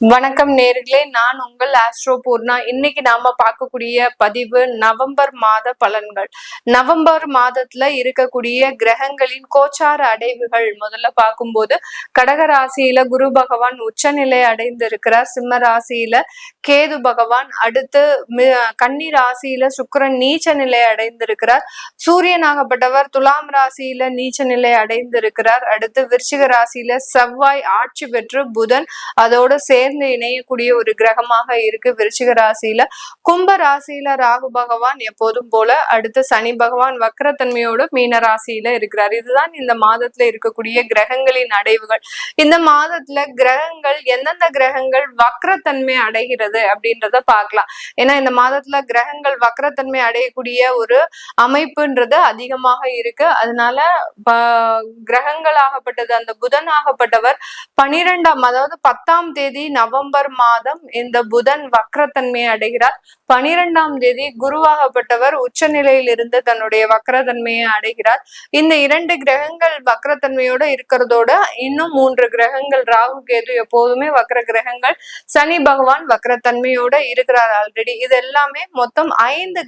வணக்கம் நேர்களே, நான் உங்கள் ஆஸ்ட்ரோ பூர்ணா. இன்னைக்கு நாம பார்க்கக்கூடிய பதிவு நவம்பர் மாத பலன்கள். நவம்பர் மாதத்துல இருக்கக்கூடிய கிரகங்களின் கோச்சார அடைவுகள் முதல்ல பார்க்கும்போது, கடக ராசியில குரு பகவான் உச்சநிலை அடைந்திருக்கிறார். சிம்ம ராசியில கேது பகவான், அடுத்து கன்னி ராசியில சுக்கிரன் நீச்ச நிலை அடைந்திருக்கிறார். சூரியனாகப்பட்டவர் துலாம் ராசியில நீச்ச நிலை அடைந்திருக்கிறார். அடுத்து விருச்சிக ராசியில செவ்வாய் ஆட்சி பெற்று புதன் அதோட சேர்ந்து இணையக்கூடிய ஒரு கிரகமாக இருக்கு விருச்சிக ராசியில. கும்ப ராசியில ராகு பகவான் எப்போதும் போல, அடுத்து சனி பகவான் வக்ரத்தன்மையோடு மீன ராசியில இருக்கிறார். இதுதான் இந்த மாதத்துல இருக்கக்கூடிய கிரகங்களின் அடைவுகள். இந்த மாதத்துல கிரகங்கள் எந்தெந்த கிரகங்கள் வக்ரத்தன்மை அடைகிறது அப்படின்றத பார்க்கலாம். ஏன்னா இந்த மாதத்துல கிரகங்கள் வக்ரத்தன்மை அடையக்கூடிய ஒரு அமைப்புன்றது அதிகமாக இருக்கு. அதனால கிரகங்கள் ஆகப்பட்டது அந்த புதன் ஆகப்பட்டவர் 12ஆம் அதாவது 10ஆம் தேதி நவம்பர் மாதம் இந்த புதன் வக்ரத்தன்மையை அடைகிறார். 12ஆம் தேதி குருவாகப்பட்டவர் உச்ச நிலையில் இருந்து தன்னுடைய வக்ரத்தன்மையை அடைகிறார். இந்த 2 கிரகங்கள் வக்ரத்தன்மையோட இருக்கிறதோட இன்னும் 3 கிரகங்கள் ராகு கேது எப்போதுமே வக்ர கிரகங்கள், சனி பகவான் வக்ரத்தன்மையோட இருக்கிறார் ஆல்ரெடி. இது எல்லாமே மொத்தம் 5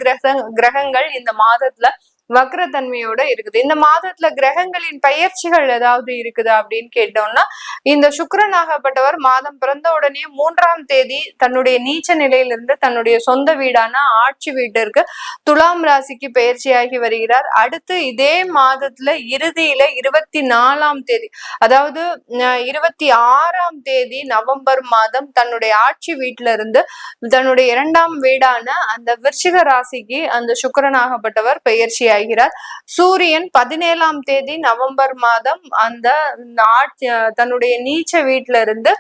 கிரகங்கள் இந்த மாதத்துல வக்ரத்தன்மையோட இருக்குது. இந்த மாதத்துல கிரகங்களின் பயிற்சிகள் ஏதாவது இருக்குதா அப்படின்னு கேட்டோம்னா, இந்த சுக்கிரனாகப்பட்டவர் மாதம் பிறந்த உடனே 3ஆம் தேதி தன்னுடைய நீச்ச நிலையிலிருந்து தன்னுடைய சொந்த வீடான ஆட்சி வீட்டிற்கு துலாம் ராசிக்கு பயிற்சியாகி வருகிறார். அடுத்து இதே மாதத்துல இறுதியில 24ஆம் தேதி அதாவது 26ஆம் தேதி நவம்பர் மாதம் தன்னுடைய ஆட்சி வீட்டில இருந்து தன்னுடைய 2ஆம் வீடான அந்த விருச்சிக ராசிக்கு அந்த சுக்கிரனாகப்பட்டவர் பயிற்சியாகிறார். சூரியன் 17ஆம் தேதி நவம்பர் மாதம் அந்த தன்னுடைய நீச்ச வீட்டுல இருந்து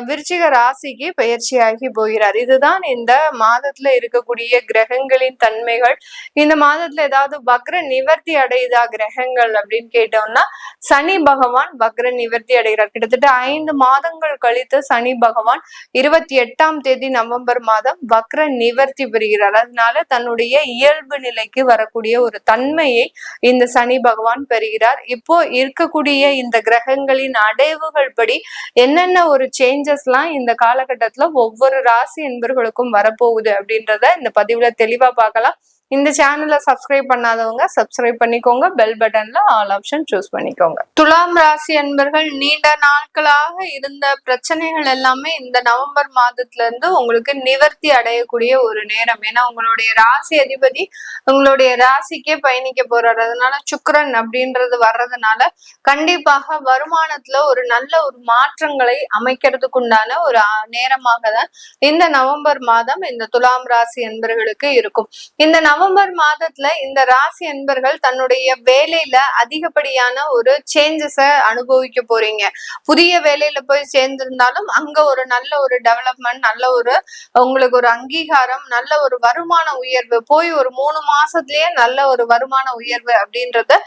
விருச்சிக ராசிக்கு பயிற்சியாகி போகிறார். இதுதான் இந்த மாதத்துல இருக்கக்கூடிய கிரகங்களின் தன்மைகள். இந்த மாதத்துல ஏதாவது வக்ர நிவர்த்தி அடையுதா கிரகங்கள் அப்படின்னு கேட்டோம்னா, சனி பகவான் வக்ர நிவர்த்தி அடைகிறார். கிட்டத்தட்ட 5 மாதங்கள் கழித்து சனி பகவான் 28ஆம் தேதி நவம்பர் மாதம் வக்ர நிவர்த்தி பெறுகிறார். அதனால தன்னுடைய இயல்பு நிலைக்கு வரக்கூடிய ஒரு தன்மையை இந்த சனி பகவான் பெறுகிறார். இப்போ இருக்கக்கூடிய இந்த கிரகங்களின் அடைவுகள் படி என்னென்ன ஒரு சேஞ்சஸ் எல்லாம் இந்த காலகட்டத்துல ஒவ்வொரு ராசி என்பர்களுக்கும் வரப்போகுது அப்படின்றத இந்த பதிவுல தெளிவா பார்க்கலாம். இந்த சேனலை சப்ஸ்கிரைப் பண்ணாதவங்க சப்ஸ்கிரைப் பண்ணிக்கோங்க. பெல் பட்டன்ல ஆல் ஆப்ஷன் சூஸ் பண்ணிக்கோங்க. துலாம் ராசி அன்பர்கள், நீண்ட நாட்களாக இருந்த பிரச்சனைகள் எல்லாமே இந்த நவம்பர் மாதத்துல இருந்து உங்களுக்கு நிவர்த்தி அடையக்கூடிய ஒரு நேரம். ஏன்னா உங்களுடைய ராசி அதிபதி உங்களுடைய ராசிக்கே பயணிக்க போறாரு. அதனால சுக்கிரன் அப்படின்றது வர்றதுனால கண்டிப்பாக வருமானத்துல ஒரு நல்ல ஒரு மாற்றங்களை அமைக்கிறதுக்குண்டான ஒரு நேரமாக தான் இந்த நவம்பர் மாதம் இந்த துலாம் ராசி அன்பர்களுக்கு இருக்கும். இந்த நவம்பர் மாதத்துல இந்த ராசி அன்பர்கள் தன்னுடைய வேலையில அதிகப்படியான ஒரு சேஞ்சஸ அனுபவிக்க போறீங்க. புதிய வேலையில போய் சேர்ந்திருந்தாலும் அங்க ஒரு நல்ல ஒரு டெவலப்மெண்ட், நல்ல ஒரு உங்களுக்கு ஒரு அங்கீகாரம், நல்ல ஒரு வருமான உயர்வு, போய் ஒரு 3 மாசத்துலயே நல்ல ஒரு வருமான உயர்வு அப்படின்றத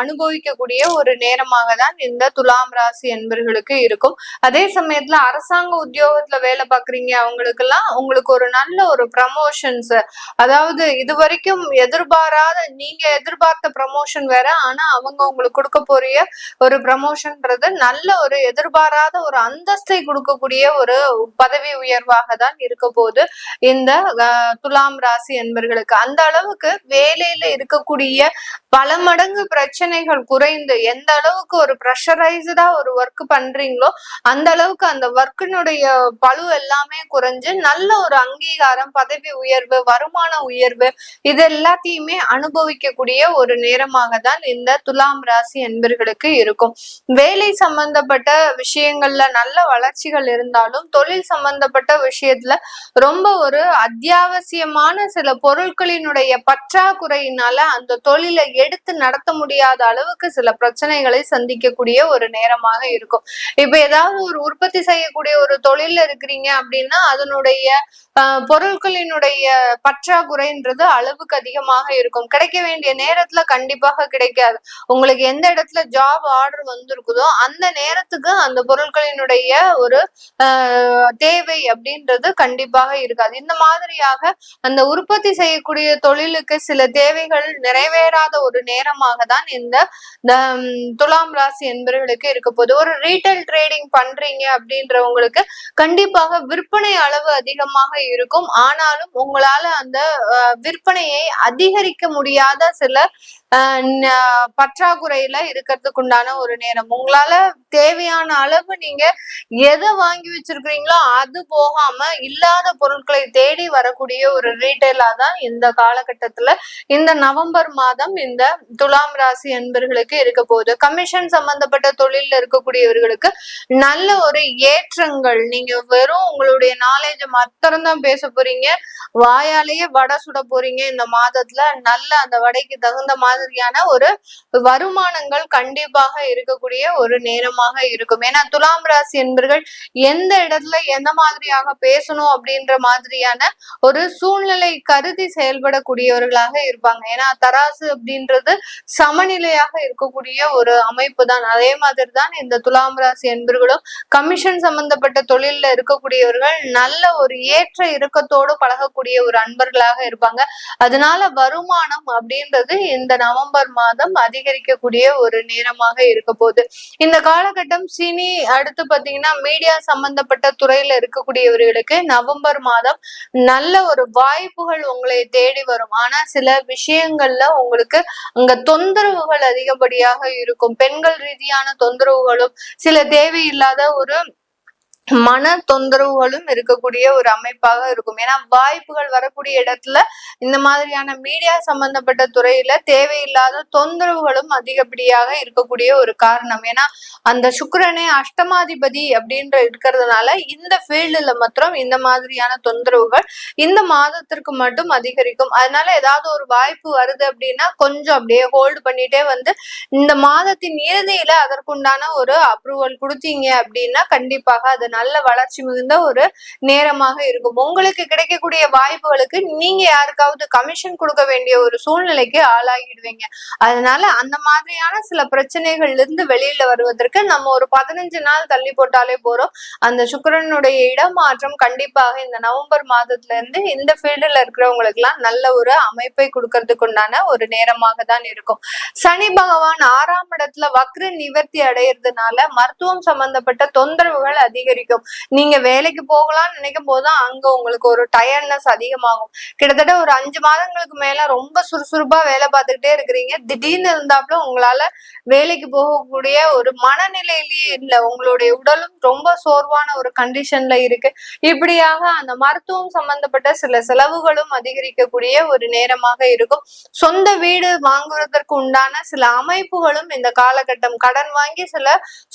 அனுபவிக்கக்கூடிய ஒரு நேரமாக தான் இந்த துலாம் ராசி அன்பர்களுக்கு இருக்கும். அதே சமயத்துல அரசாங்க உத்தியோகத்துல வேலை பார்க்குறீங்க அவங்களுக்கு எல்லாம் உங்களுக்கு ஒரு நல்ல ஒரு ப்ரமோஷன்ஸ், அதாவது இது வரைக்கும் எதிர்பாராத, நீங்க எதிர்பார்த்த ப்ரமோஷன் வேற, ஆனா அவங்க உங்களுக்கு கொடுக்க போறிய ஒரு ப்ரமோஷன்ன்றது நல்ல ஒரு எதிர்பாராத ஒரு அந்தஸ்தை கொடுக்கக்கூடிய ஒரு பதவி உயர்வாக தான் இருக்க போது இந்த துலாம் ராசி என்பர்களுக்கு. அந்த அளவுக்கு வேலையில இருக்கக்கூடிய பல மடங்கு பிரச்சனைகள் குறைந்து, எந்த அளவுக்கு ஒரு ப்ரெஷரைஸ்டா ஒரு ஒர்க் பண்றீங்களோ அந்த அளவுக்கு அந்த ஒர்க்கினுடைய பளு எல்லாமே குறைஞ்சு நல்ல ஒரு அங்கீகாரம், பதவி உயர்வு, வருமான உயர்வு இது எல்லாத்தையுமே அனுபவிக்கக்கூடிய ஒரு நேரமாக தான் இந்த துலாம் ராசி என்பர்களுக்கு இருக்கும். வேலை சம்பந்தப்பட்ட விஷயங்கள்ல நல்ல வளர்ச்சிகள் இருந்தாலும் தொழில் சம்பந்தப்பட்ட விஷயத்துல ரொம்ப ஒரு அத்தியாவசியமான சில பொருட்களினுடைய பற்றாக்குறையினால அந்த தொழிலை எடுத்து நடத்த முடியாத அளவுக்கு சில பிரச்சனைகளை சந்திக்கக்கூடிய ஒரு நேரமாக இருக்கும். இப்ப ஏதாவது ஒரு உற்பத்தி செய்யக்கூடிய ஒரு தொழில இருக்கிறீங்க அப்படின்னா அதனுடைய பொருட்களினுடைய பற்றாக்குறைன்றது அளவுக்கு அதிகமாக இருக்கும். கிடைக்க வேண்டிய நேரத்துல கண்டிப்பாக கிடைக்காது. உங்களுக்கு எந்த இடத்துல ஜாப் ஆர்டர் வந்திருக்குதோ அந்த நேரத்துக்கு அந்த பொருட்களினுடைய ஒரு தேவை அப்படின்றது கண்டிப்பாக இருக்காது. இந்த மாதிரியாக அந்த உற்பத்தி செய்யக்கூடிய தொழிலுக்கு சில தேவைகள் நிறைவேறாத ஒரு நேரமாக தான் இந்த துலாம் ராசி என்பவர்களுக்கு இருக்க போது. ஒரு ரீட்டைல் ட்ரேடிங் பண்றீங்க அப்படின்றவங்களுக்கு கண்டிப்பாக விற்பனை அளவு அதிகமாக இருக்கும். ஆனாலும் உங்களால அந்த விற்பனையை அதிகரிக்க முடியாத சில பற்றாக்குறையில இருக்கிறதுக்கு உண்டான ஒரு நேரம். உங்களால தேவையான அளவு நீங்க எதை வாங்கி வச்சிருக்கிறீங்களோ அது போகாம இல்லாத பொருட்களை தேடி வரக்கூடிய ஒரு ரீட்டைலா தான் இந்த காலகட்டத்துல இந்த நவம்பர் மாதம் இந்த துலாம் ராசி என்பர்களுக்கு இருக்க போகுது. கமிஷன் சம்பந்தப்பட்ட தொழில இருக்கக்கூடியவர்களுக்கு நல்ல ஒரு ஏற்றங்கள். நீங்க வெறும் உங்களுடைய நாலேஜ் மாத்திரம் தான் பேச போறீங்க, வாயாலேயே வடை சுட போறீங்க. இந்த மாதத்துல நல்ல அந்த வடைக்கு தகுந்த மாதிரியான ஒரு வருமானங்கள் கண்டிப்பாக இருக்கக்கூடிய ஒரு நேரமாக இருக்கும். ஏன்னா துலாம் ராசி என்பர்கள் எந்த இடத்துல எந்த மாதிரியாக பேசணும் அப்படின்ற மாதிரியான ஒரு சூழ்நிலை கருதி செயல்படக்கூடியவர்களாக இருப்பாங்க. ஏன்னா தராசு அப்படின்றது சமநிலையாக இருக்கக்கூடிய ஒரு அமைப்பு தான். அதே மாதிரி தான் இந்த துலாம் ராசி என்பர்களும் கமிஷன் சம்பந்தப்பட்ட தொழில இருக்கக்கூடியவர்கள் நல்ல ஒரு ஏற்ற இறக்கத்தோடு பழகக்கூடிய ஒரு அன்பர்களாக இருப்பாங்க. அதனால வருமானம் அப்படின்றது இந்த நவம்பர் மாதம் அதிகரிக்கக்கூடிய ஒரு நேரமாக இருக்க போகுது. இந்த காலகட்டம் சினி அடுத்து பாத்தீங்கன்னா மீடியா சம்பந்தப்பட்ட துறையில இருக்கக்கூடியவர்களுக்கு நவம்பர் மாதம் நல்ல ஒரு வாய்ப்புகள் உங்களை தேடி வரும். ஆனா சில விஷயங்கள்ல உங்களுக்கு அங்க தொந்தரவுகள் அதிகப்படியாக இருக்கும். பெண்கள் ரீதியான தொந்தரவுகளும் சில தேவையில்லாத ஒரு மன தொந்தரவுகளும் இருக்கக்கூடிய ஒரு அமைப்பாக இருக்கும். ஏன்னா வாய்ப்புகள் வரக்கூடிய இடத்துல இந்த மாதிரியான மீடியா சம்பந்தப்பட்ட துறையில தேவையில்லாத தொந்தரவுகளும் அதிகப்படியாக இருக்கக்கூடிய ஒரு காரணம். ஏன்னா அந்த சுக்கிரனே அஷ்டமாதிபதி அப்படின்ற இருக்கிறதுனால இந்த ஃபீல்டுல மாத்திரம் இந்த மாதிரியான தொந்தரவுகள் இந்த மாதத்திற்கு மட்டும் அதிகரிக்கும். அதனால ஏதாவது ஒரு வாய்ப்பு வருது அப்படின்னா கொஞ்சம் அப்படியே ஹோல்டு பண்ணிட்டே வந்து இந்த மாதத்தின் இறுதியில அதற்குண்டான ஒரு அப்ரூவல் கொடுத்தீங்க அப்படின்னா கண்டிப்பாக அது நல்ல வளர்ச்சி மிகுந்த ஒரு நேரமாக இருக்கும். உங்களுக்கு கிடைக்கக்கூடிய வாய்ப்புகளுக்கு நீங்க யாருக்காவது கமிஷன் கொடுக்க வேண்டிய ஒரு சூழ்நிலைக்கு ஆளாகிடுவீங்க. அதனால அந்த மாதிரியான சில பிரச்சனைகள்ல இருந்து வெளியில வருவதற்கு நம்ம ஒரு 15 நாள் தள்ளி போட்டாலே போறோம். அந்த சுக்கிரனுடைய இடமாற்றம் கண்டிப்பாக இந்த நவம்பர் மாதத்துல இருந்து இந்த ஃபீல்டுல இருக்கிறவங்களுக்கு எல்லாம் நல்ல ஒரு அமைப்பை கொடுக்கறதுக்கு உண்டான ஒரு நேரமாக தான் இருக்கும். சனி பகவான் 6ஆம் இடத்துல வக்ர நிவர்த்தி அடையிறதுனால மருத்துவம் சம்பந்தப்பட்ட தொந்தரவுகள் அதிகரிக்கும். நீங்க வேலைக்கு போகலாம்னு நினைக்கும் போதுதான் அங்க உங்களுக்கு ஒரு டயர்ட்னஸ் அதிகமாகும். கிட்டத்தட்ட ஒரு 5 மாதங்களுக்கு மேல ரொம்ப சுறுசுறுப்பா வேலை பார்த்துக்கிட்டே இருக்கிறீங்க. திடீர்னு இருந்தாப்புல உங்களால வேலைக்கு போகக்கூடிய ஒரு மனநிலையிலேயே இல்லை. உங்களுடைய உடலும் ரொம்ப சோர்வான ஒரு கண்டிஷன்ல இருக்கு. இப்படியாக அந்த மருத்துவம் சம்பந்தப்பட்ட சில செலவுகளும் அதிகரிக்கக்கூடிய ஒரு நேரமாக இருக்கும். சொந்த வீடு வாங்குவதற்கு உண்டான சில அமைப்புகளும் இந்த காலகட்டம், கடன் வாங்கி சில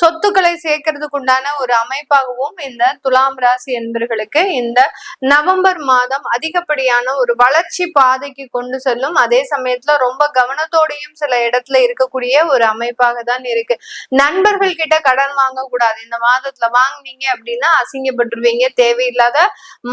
சொத்துக்களை சேர்க்கறதுக்கு உண்டான ஒரு அமைப்பாகவும் இந்த துலாம் ராசி என்பர்களுக்கு இந்த நவம்பர் மாதம் அதிகப்படியான ஒரு வளர்ச்சி பாதைக்கு கொண்டு செல்லும். அதே சமயத்துல ரொம்ப கவனத்தோடையும் சில இடத்துல இருக்கக்கூடிய ஒரு அமைப்பாக தான் இருக்கு. நண்பர்கள் கிட்ட கடன் வாங்க கூடாது. இந்த மாதத்துல வாங்கினீங்க அப்படின்னா அசிங்கப்பட்டுருவீங்க, தேவையில்லாத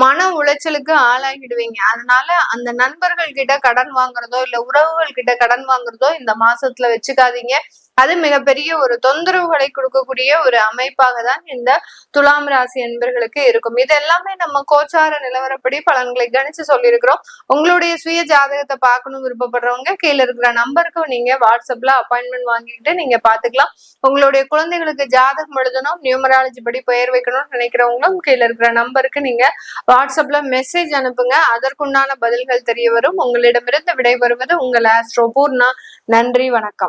மன உளைச்சலுக்கு ஆளாகிடுவீங்க. அதனால அந்த நண்பர்கள் கிட்ட கடன் வாங்குறதோ இல்ல உறவுகள் கிட்ட கடன் வாங்குறதோ இந்த மாசத்துல வச்சுக்காதீங்க. அது மிகப்பெரிய ஒரு தொந்தரவுகளை கொடுக்கக்கூடிய ஒரு அமைப்பாக தான் இந்த துலாம் ராசி என்பர்களுக்கு இருக்கும். இது எல்லாமே நம்ம கோச்சார நிலவரப்படி பலன்களை கணிச்சு சொல்லியிருக்கிறோம். உங்களுடைய சுய ஜாதகத்தை பார்க்கணும் விருப்பப்படுறவங்க கீழே இருக்கிற நம்பருக்கு நீங்க வாட்ஸ்அப்ல அப்பாயின்மெண்ட் வாங்கிட்டு நீங்க பாத்துக்கலாம். உங்களுடைய குழந்தைகளுக்கு ஜாதகம் எழுதணும், நியூமராலஜி படி பெயர் வைக்கணும்னு நினைக்கிறவங்களும் கீழே இருக்கிற நம்பருக்கு நீங்க வாட்ஸ்அப்ல மெசேஜ் அனுப்புங்க. அதற்குண்டான பதில்கள் தெரிய வரும். உங்களிடமிருந்து விடைபெறுவது உங்கள் ஆஸ்ட்ரோ பூர்ணா. நன்றி, வணக்கம்.